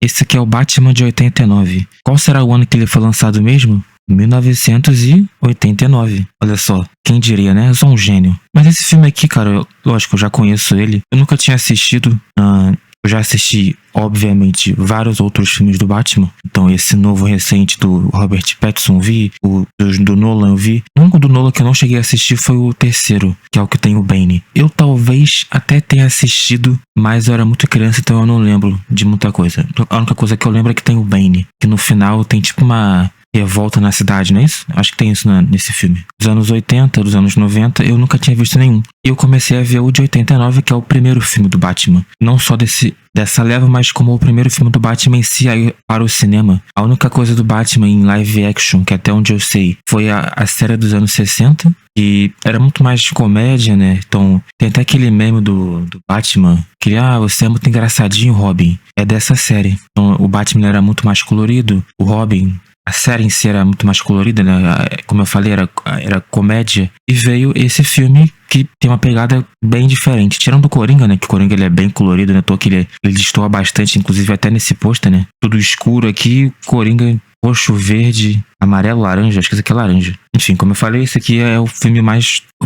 Esse aqui é o Batman de 89. Qual será o ano que ele foi lançado mesmo? 1989. Olha só, quem diria, né? Eu sou um gênio. Mas esse filme aqui, cara, lógico, eu já conheço ele. Eu nunca tinha assistido. Eu já assisti, obviamente, vários outros filmes do Batman. Então, esse novo recente do Robert Pattinson vi, o do Nolan eu vi. O único do Nolan que eu não cheguei a assistir foi o terceiro, que é o que tem o Bane. Eu talvez até tenha assistido, mas eu era muito criança, então eu não lembro de muita coisa. A única coisa que eu lembro é que tem o Bane, que no final tem tipo uma revolta na cidade, não é isso? Acho que tem isso nesse filme. Dos anos 80, dos anos 90, eu nunca tinha visto nenhum. E eu comecei a ver o de 89, que é o primeiro filme do Batman. Não só dessa leva, mas como o primeiro filme do Batman em si aí para o cinema. A única coisa do Batman em live action, que até onde eu sei, foi a série dos anos 60. E era muito mais comédia, né? Então, tem até aquele meme do Batman, que você é muito engraçadinho, Robin. É dessa série. Então, o Batman era muito mais colorido, o Robin... A série em si era muito mais colorida, né? Como eu falei, era comédia. E veio esse filme que tem uma pegada bem diferente. Tirando o Coringa, né? Que o Coringa ele é bem colorido, né? Ele destoa bastante, inclusive até nesse pôster, né? Tudo escuro aqui, Coringa roxo, verde, amarelo, laranja. Acho que esse aqui é laranja. Enfim, como eu falei, esse aqui é o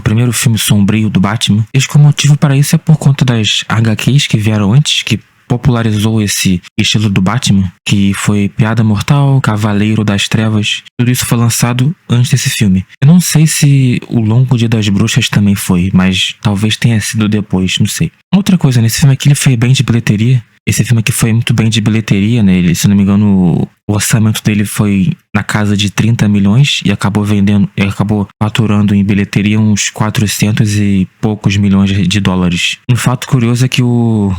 primeiro filme sombrio do Batman. E o motivo para isso é por conta das HQs que vieram antes, que popularizou esse estilo do Batman, que foi Piada Mortal, Cavaleiro das Trevas. Tudo isso foi lançado antes desse filme. Eu não sei se o Longo Dia das Bruxas também foi, mas talvez tenha sido depois, não sei. Outra coisa, nesse filme aqui ele foi bem de bilheteria. Esse filme aqui foi muito bem de bilheteria, né? Ele, se não me engano, o orçamento dele foi na casa de 30 milhões e acabou faturando em bilheteria uns 400 e poucos milhões de dólares. Um fato curioso é que o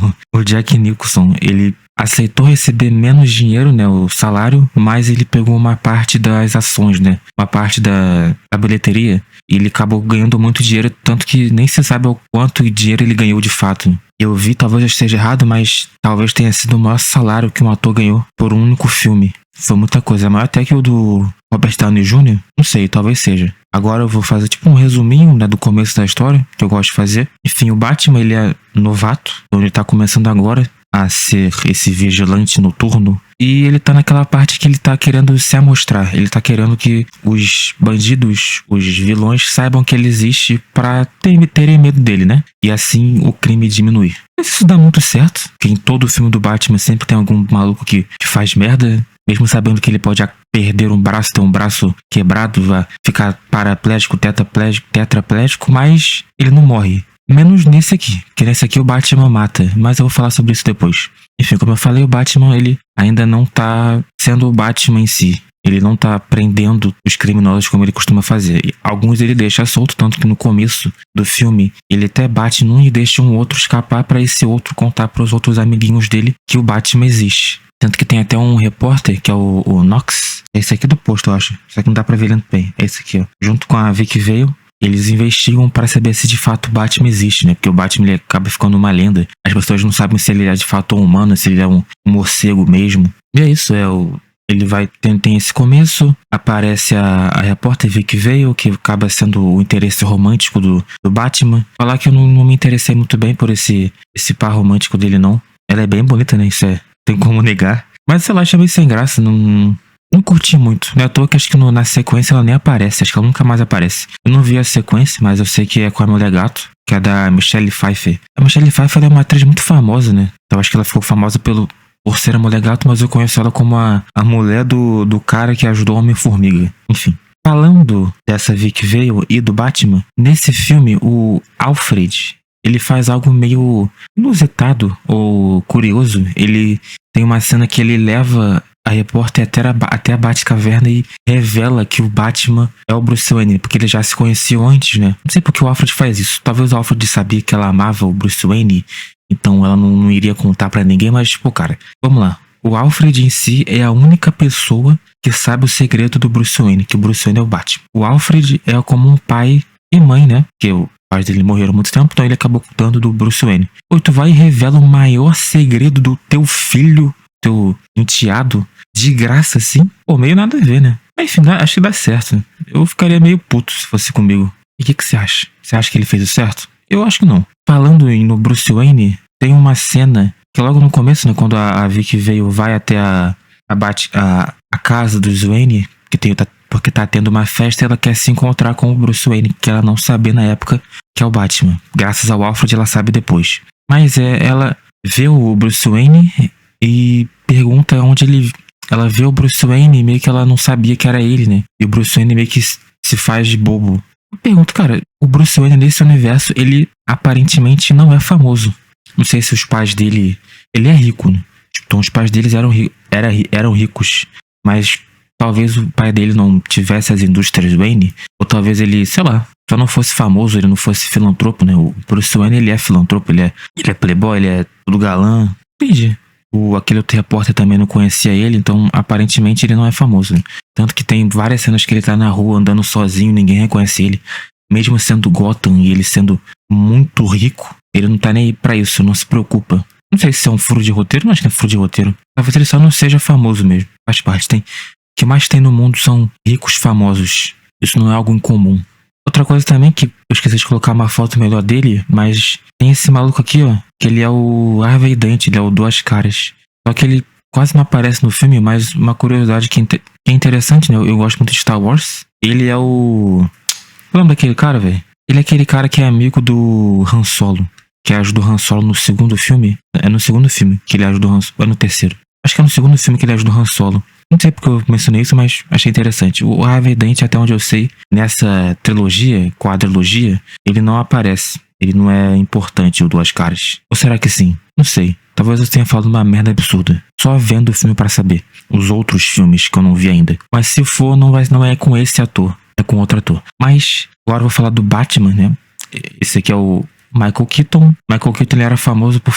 Jack Nicholson, ele aceitou receber menos dinheiro, né, o salário, mas ele pegou uma parte das ações, né, uma parte da bilheteria, e ele acabou ganhando muito dinheiro, tanto que nem se sabe o quanto dinheiro ele ganhou de fato. Eu vi, talvez eu esteja errado, mas talvez tenha sido o maior salário que um ator ganhou por um único filme. Foi muita coisa, maior até que o do Robert Downey Jr., não sei, talvez seja. Agora eu vou fazer tipo um resuminho, né, do começo da história, que eu gosto de fazer. Enfim, o Batman, ele é novato, então ele tá começando agora a ser esse vigilante noturno. E ele tá naquela parte que ele tá querendo se amostrar. Ele tá querendo que os bandidos, os vilões, saibam que ele existe pra terem medo dele, né? E assim o crime diminuir. Mas isso dá muito certo, porque em todo filme do Batman sempre tem algum maluco que faz merda, mesmo sabendo que ele pode perder um braço, ter um braço quebrado, vai ficar paraplégico, tetraplégico, mas ele não morre. Menos nesse aqui, que nesse aqui o Batman mata, mas eu vou falar sobre isso depois. Enfim, como eu falei, o Batman, ele ainda não tá sendo o Batman em si. Ele não tá prendendo os criminosos como ele costuma fazer. E alguns ele deixa solto, tanto que no começo do filme ele até bate num e deixa um outro escapar pra esse outro contar pros outros amiguinhos dele que o Batman existe. Tanto que tem até um repórter, que é o Knox. Esse aqui do posto, eu acho. Só que não dá pra ver ele bem. É esse aqui, ó. Junto com a Vicky Vale. Eles investigam para saber se de fato o Batman existe, né? Porque o Batman ele acaba ficando uma lenda. As pessoas não sabem se ele é de fato um humano, se ele é um morcego mesmo. E é isso, ele vai tem esse começo, aparece a repórter Vicky Vale, que acaba sendo o interesse romântico do Batman. Falar que eu não me interessei muito bem por esse par romântico dele, não. Ela é bem bonita, né? Isso tem como negar. Mas sei lá, achei meio sem graça, não curti muito, né? À toa que acho que na sequência ela nem aparece. Acho que ela nunca mais aparece. Eu não vi a sequência, mas eu sei que é com a Mulher Gato, que é da Michelle Pfeiffer. A Michelle Pfeiffer é uma atriz muito famosa, né? Então acho que ela ficou famosa por ser a Mulher Gato, mas eu conheço ela como a mulher do cara que ajudou o Homem-Formiga. Enfim. Falando dessa Vicky Vale e do Batman, nesse filme, o Alfred, ele faz algo meio inusitado ou curioso. Ele tem uma cena que ele leva a repórter até a Batcaverna e revela que o Batman é o Bruce Wayne, porque eles já se conheciam antes, né? Não sei por que o Alfred faz isso. Talvez o Alfred sabia que ela amava o Bruce Wayne, então ela não iria contar pra ninguém, mas, pô, cara, vamos lá. O Alfred em si é a única pessoa que sabe o segredo do Bruce Wayne, que o Bruce Wayne é o Batman. O Alfred é como um pai e mãe, né? Porque os pais dele morreram há muito tempo, então ele acabou cuidando do Bruce Wayne. Ou tu vai e revela o maior segredo do teu filho, teu enteado, de graça assim? Pô, meio nada a ver, né? Mas enfim, acho que dá certo. Eu ficaria meio puto se fosse comigo. E o que você acha? Você acha que ele fez o certo? Eu acho que não. Falando no Bruce Wayne, tem uma cena Que logo no começo, né? Quando a Vicky vai até a casa do Wayne, porque tá tendo uma festa, ela quer se encontrar com o Bruce Wayne, que ela não sabia na época que é o Batman. Graças ao Alfred, ela sabe depois. Mas ela vê o Bruce Wayne e pergunta onde ele... Ela vê o Bruce Wayne e meio que ela não sabia que era ele, né? E o Bruce Wayne meio que se faz de bobo. Eu pergunto, cara, o Bruce Wayne nesse universo, ele aparentemente não é famoso. Não sei se os pais dele... Ele é rico, né? Então os pais deles eram ricos. Mas talvez o pai dele não tivesse as indústrias Wayne. Ou talvez ele, sei lá, só não fosse famoso, ele não fosse filantropo, né? O Bruce Wayne, ele é filantropo, ele é playboy, ele é tudo galã. Entendi. Aquele outro repórter também não conhecia ele, então aparentemente ele não é famoso, né? Tanto que tem várias cenas que ele tá na rua andando sozinho, ninguém reconhece ele. Mesmo sendo Gotham e ele sendo muito rico, ele não tá nem aí pra isso, não se preocupa. Não sei se é um furo de roteiro, não acho que é furo de roteiro. Talvez ele só não seja famoso mesmo. Faz parte. O que mais tem no mundo são ricos famosos. Isso não é algo incomum. Outra coisa também que eu esqueci de colocar uma foto melhor dele, mas tem esse maluco aqui, ó, que ele é o Harvey Dent, ele é o Duas Caras. Só que ele quase não aparece no filme, mas uma curiosidade que é interessante, né? Eu gosto muito de Star Wars. Ele é o... Lembra daquele cara, velho? Ele é aquele cara que é amigo do Han Solo, que ajuda o Han Solo no segundo filme. É no segundo filme que ele ajuda o Han Solo. É no terceiro. Acho que é no segundo filme que ele ajuda o Han Solo. Não sei porque eu mencionei isso, mas achei interessante. O Harvey Dent, até onde eu sei, nessa quadrilogia, ele não aparece. Ele não é importante, o Duas Caras. Ou será que sim? Não sei. Talvez eu tenha falado uma merda absurda. Só vendo o filme pra saber. Os outros filmes que eu não vi ainda. Mas se for, não é com esse ator. É com outro ator. Mas, agora eu vou falar do Batman, né? Esse aqui é o Michael Keaton. Michael Keaton, ele era famoso por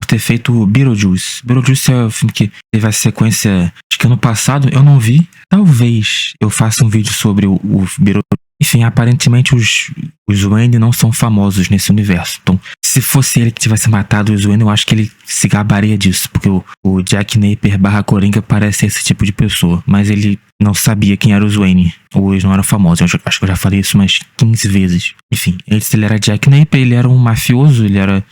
ter feito Beetlejuice. Beetlejuice é o filme que teve a sequência, acho que ano passado, eu não vi. Talvez eu faça um vídeo sobre o Beetlejuice. Enfim, aparentemente os Wayne não são famosos nesse universo. Então, se fosse ele que tivesse matado os Wayne, eu acho que ele se gabaria disso. Porque o Jack Napier / Coringa parece esse tipo de pessoa. Mas ele não sabia quem eram os Wayne. Ou eles não eram famosos. Acho que eu já falei isso umas 15 vezes. Enfim, ele era Jack Napier, ele era um mafioso. Ele era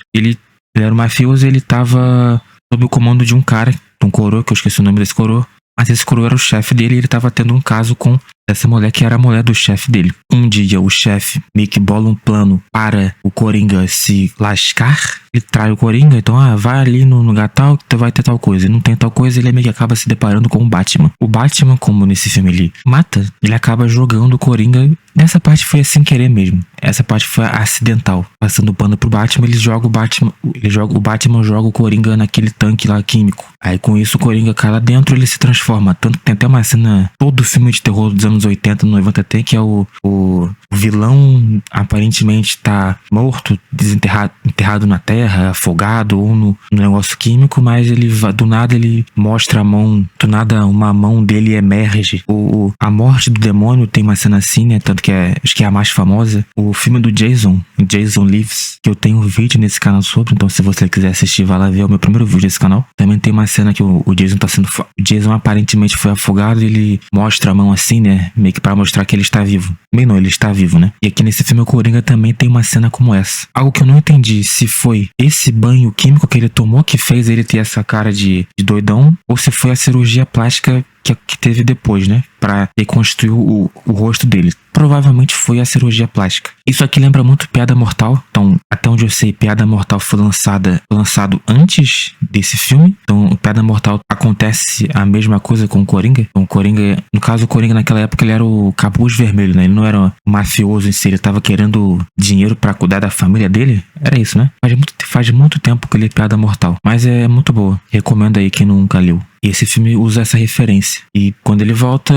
um mafioso e ele tava sob o comando de um cara, um coroa, que eu esqueci o nome desse coroa. Mas esse coroa era o chefe dele e ele tava tendo um caso com essa mulher que era a mulher do chefe dele. Um dia o chefe meio que bola um plano para o Coringa se lascar. Ele trai o Coringa, então vai ali no lugar tal que vai ter tal coisa. E não tem tal coisa, ele meio que acaba se deparando com o Batman. O Batman, como nesse filme ele mata, ele acaba jogando o Coringa. Nessa parte foi sem querer mesmo. Essa parte foi acidental. Passando o pano pro Batman, o Batman joga o Coringa naquele tanque lá químico. Aí com isso o Coringa cai lá dentro, ele se transforma. Tanto que tem até uma cena, todo filme de terror dos anos 80, 90 tem, que é o vilão aparentemente tá morto, enterrado na terra, afogado ou no negócio químico, mas ele do nada ele mostra a mão, do nada uma mão dele emerge. A morte do demônio tem uma cena assim, né? Tanto que acho que é a mais famosa. O filme do Jason Lives, que eu tenho um vídeo nesse canal sobre, então se você quiser assistir, vai lá ver o meu primeiro vídeo desse canal. Também tem uma cena que o Jason aparentemente foi afogado e ele mostra a mão assim, né? Meio que pra mostrar que ele está vivo. Bem não, ele está vivo, né? E aqui nesse filme o Coringa também tem uma cena como essa. Algo que eu não entendi se foi esse banho químico que ele tomou que fez ele ter essa cara de doidão, ou se foi a cirurgia plástica que teve depois, né? Pra reconstruir o rosto dele. Provavelmente foi a cirurgia plástica. Isso aqui lembra muito Piada Mortal. Então, até onde eu sei, Piada Mortal foi lançado antes desse filme. Então, Piada Mortal acontece a mesma coisa com o Coringa. Então, no caso, o Coringa naquela época ele era o capuz vermelho, né? Ele não era um mafioso em si, ele tava querendo dinheiro pra cuidar da família dele. Era isso, né? Faz muito tempo que eu li Piada Mortal. Mas é muito boa. Recomendo aí quem nunca leu. E esse filme usa essa referência. E quando ele volta,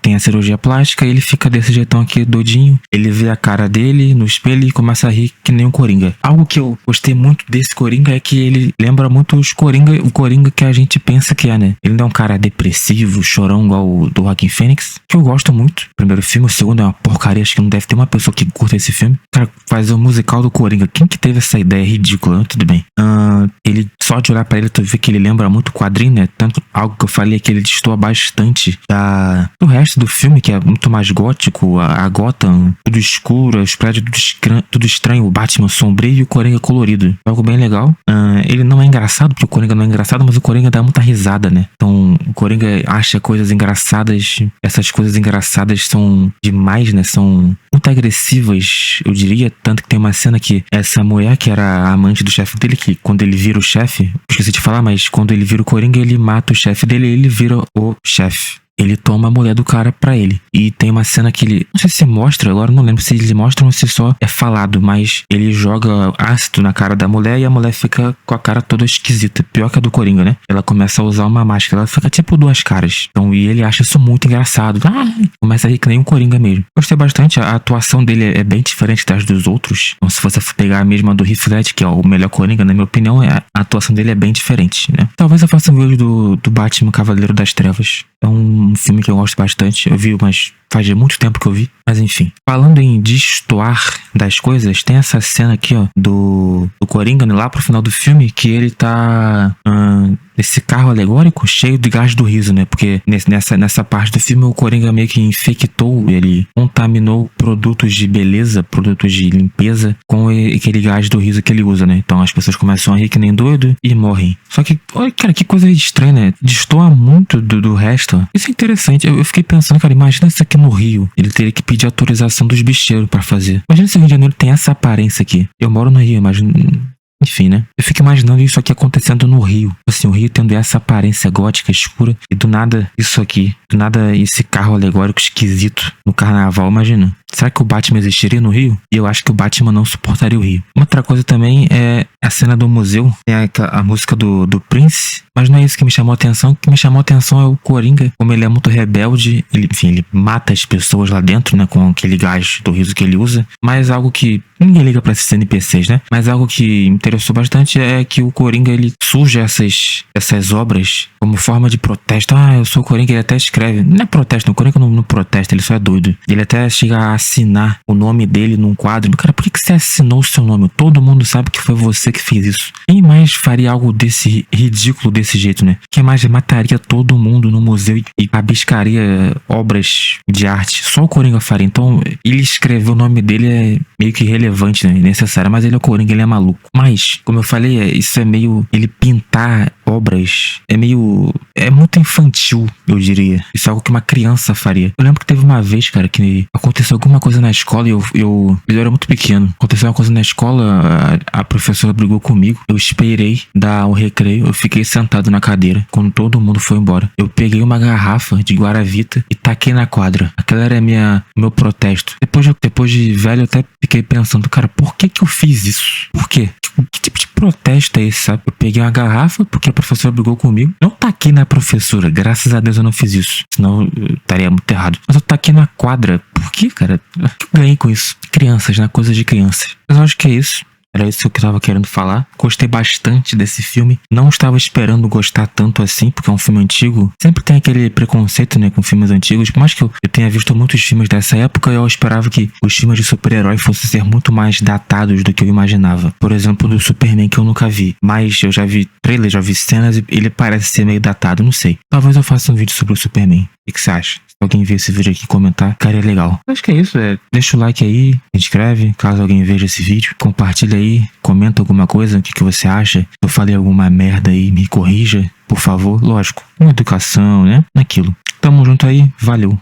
tem a cirurgia plástica e ele fica desse jeitão aqui, doidinho. Ele vê a cara dele no espelho e começa a rir que nem um Coringa. Algo que eu gostei muito desse Coringa é que ele lembra muito o Coringa que a gente pensa que é, né? Ele não é um cara depressivo, chorão igual o do Joaquin Phoenix, que eu gosto muito. O primeiro filme, o segundo é uma porcaria, acho que não deve ter uma pessoa que curta esse filme. Cara, fazer o musical do Coringa. Quem que teve essa ideia ridícula? Tudo bem. só de olhar pra ele, tu vê que ele lembra muito o quadrinho, né? Tanto algo que eu falei que ele destoa bastante do resto do filme, que é muito mais gótico, a Gotham, tudo escuro, os prédios tudo estranho, o Batman sombrio e o Coringa colorido. Algo bem legal. Ele não é engraçado, porque o Coringa não é engraçado, mas o Coringa dá muita risada, né? Então, o Coringa acha coisas engraçadas, essas coisas engraçadas são demais, né? São muito agressivas, eu diria. Tanto que tem uma cena que essa mulher, que era a amante do chefe dele, que quando ele vira o chefe, esqueci de falar, mas quando ele vira o Coringa, ele mata o chefe dele e ele vira o chefe. Ele toma a mulher do cara pra ele. E tem uma cena que ele... Não sei se mostra, agora não lembro se ele mostra ou se só é falado, mas ele joga ácido na cara da mulher e a mulher fica com a cara toda esquisita. Pior que a do Coringa, né? Ela começa a usar uma máscara, ela fica tipo duas caras. Então, e ele acha isso muito engraçado. Começa a rir que nem um Coringa mesmo. Gostei bastante, a atuação dele é bem diferente das dos outros. Então, se você for pegar a mesma do Heath Ledger, que é o melhor Coringa, na minha opinião, a atuação dele é bem diferente, né? Talvez eu faça um vídeo do Batman Cavaleiro das Trevas. É um filme que eu gosto bastante. Eu vi, mas faz muito tempo que eu vi. Mas enfim. Falando em destoar das coisas, tem essa cena aqui, ó, do Coringa, né, lá pro final do filme, que ele tá nesse carro alegórico cheio de gás do riso, né? Porque nessa parte do filme o Coringa meio que infectou, ele contaminou produtos de beleza, produtos de limpeza com aquele gás do riso que ele usa, né? Então as pessoas começam a rir que nem doido e morrem. Só que, olha, cara, que coisa estranha, né? Destoa muito do resto. Isso é interessante. Eu fiquei pensando, cara, imagina isso aqui no Rio. Ele teria que pedir autorização dos bicheiros pra fazer. Imagina se o Rio de Janeiro tem essa aparência aqui. Eu moro no Rio, imagina... Enfim, né? Eu fico imaginando isso aqui acontecendo no Rio. Assim, o Rio tendo essa aparência gótica, escura. E do nada, isso aqui. Do nada, esse carro alegórico esquisito no carnaval. Imagina. Será que o Batman existiria no Rio? E eu acho que o Batman não suportaria o Rio. Uma outra coisa também é a cena do museu. Tem a música do Prince. Mas não é isso que me chamou a atenção. O que me chamou a atenção é o Coringa. Como ele é muito rebelde. Ele mata as pessoas lá dentro, né? Com aquele gás do riso que ele usa. Mas algo que... Ninguém liga pra esses NPCs, né? Mas algo que me interessou bastante é que o Coringa, ele surge essas obras como forma de protesto. Eu sou o Coringa. Ele até escreve. Não é protesto, o Coringa não protesta. Ele só é doido. Ele até chega a assinar o nome dele num quadro. Cara, por que você assinou o seu nome? Todo mundo sabe que foi você que fez isso. Quem mais faria algo desse ridículo desse jeito, né? Quem mais mataria todo mundo no museu e abiscaria obras de arte? Só o Coringa faria. Então, ele escrever o nome dele é meio que irrelevante, né? Necessário. Mas ele é o Coringa, ele é maluco. Mas, como eu falei, isso é meio... Ele pintar obras é meio... É muito infantil, eu diria. Isso é algo que uma criança faria. Eu lembro que teve uma vez, cara, que aconteceu alguma coisa na escola e eu era muito pequeno. Aconteceu uma coisa na escola, a professora brigou comigo. Eu esperei dar o recreio, eu fiquei sentado na cadeira quando todo mundo foi embora. Eu peguei uma garrafa de Guaravita e taquei na quadra. Aquela era meu protesto. Depois de velho, eu até fiquei pensando, cara, por que eu fiz isso? Por quê? Que tipo de protesto é esse, sabe? Eu peguei uma garrafa porque a professora brigou comigo. Não taquei na professora. Graças a Deus eu não fiz isso. Senão eu estaria muito errado. Mas eu taquei na quadra. Por quê, cara? O que eu ganhei com isso? Crianças, né? Coisa de crianças. Mas eu acho que é isso. Era isso que eu tava querendo falar. Gostei bastante desse filme. Não estava esperando gostar tanto assim, porque é um filme antigo. Sempre tem aquele preconceito, né, com filmes antigos. Por mais que eu tenha visto muitos filmes dessa época, eu esperava que os filmes de super-herói fossem ser muito mais datados do que eu imaginava. Por exemplo, do Superman, que eu nunca vi. Mas eu já vi trailer, já vi cenas e ele parece ser meio datado, não sei. Talvez eu faça um vídeo sobre o Superman. O que você acha? Se alguém ver esse vídeo aqui e comentar, cara, é legal. Acho que é isso, deixa o like aí, se inscreve, caso alguém veja esse vídeo. Compartilha aí, comenta alguma coisa, o que você acha. Se eu falei alguma merda aí, me corrija, por favor. Lógico, com educação, né? Naquilo. Tamo junto aí, valeu.